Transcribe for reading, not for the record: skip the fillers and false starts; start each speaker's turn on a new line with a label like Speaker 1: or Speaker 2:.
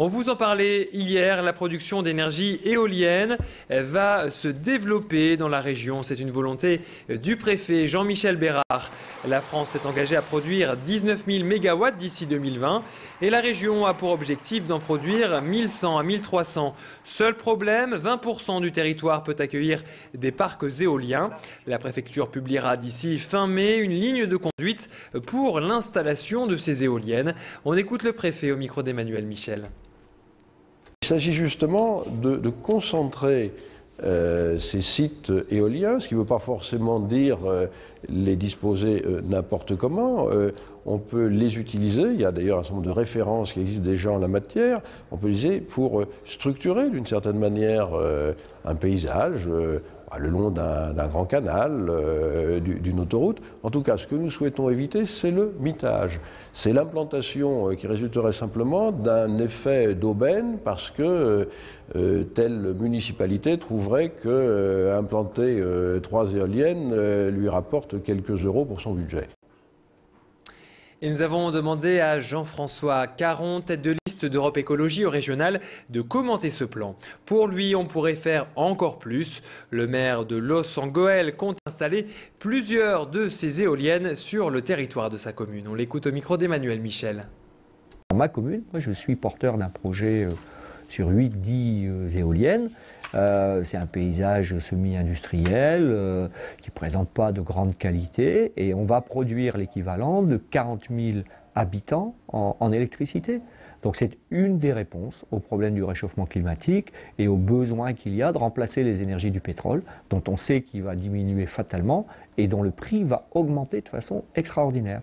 Speaker 1: On vous en parlait hier, la production d'énergie éolienne va se développer dans la région. C'est une volonté du préfet Jean-Michel Bérard. La France s'est engagée à produire 19 000 mégawatts d'ici 2020 et la région a pour objectif d'en produire 1100 à 1300. Seul problème, 20% du territoire peut accueillir des parcs éoliens. La préfecture publiera d'ici fin mai une ligne de conduite pour l'installation de ces éoliennes. On écoute le préfet au micro d'Emmanuel Michel.
Speaker 2: Il s'agit justement de concentrer ces sites éoliens, ce qui ne veut pas forcément dire les disposer n'importe comment. On peut les utiliser, il y a d'ailleurs un certain nombre de références qui existent déjà en la matière, on peut les utiliser pour structurer d'une certaine manière un paysage, le long d'un grand canal, d'une autoroute. En tout cas, ce que nous souhaitons éviter, c'est le mitage. C'est l'implantation qui résulterait simplement d'un effet d'aubaine parce que telle municipalité trouverait que implanter 3 éoliennes lui rapporte quelques euros pour son budget.
Speaker 1: Et nous avons demandé à Jean-François Caron, tête de liste d'Europe Écologie au régional, de commenter ce plan. Pour lui, on pourrait faire encore plus. Le maire de Los-en-Gohelle compte installer plusieurs de ces éoliennes sur le territoire de sa commune. On l'écoute au micro d'Emmanuel Michel.
Speaker 3: Dans ma commune, moi, je suis porteur d'un projet sur 8-10 éoliennes. C'est un paysage semi-industriel qui ne présente pas de grande qualité et on va produire l'équivalent de 40 000 habitants en électricité. Donc c'est une des réponses au problème du réchauffement climatique et aux besoins qu'il y a de remplacer les énergies du pétrole, dont on sait qu'il va diminuer fatalement et dont le prix va augmenter de façon extraordinaire.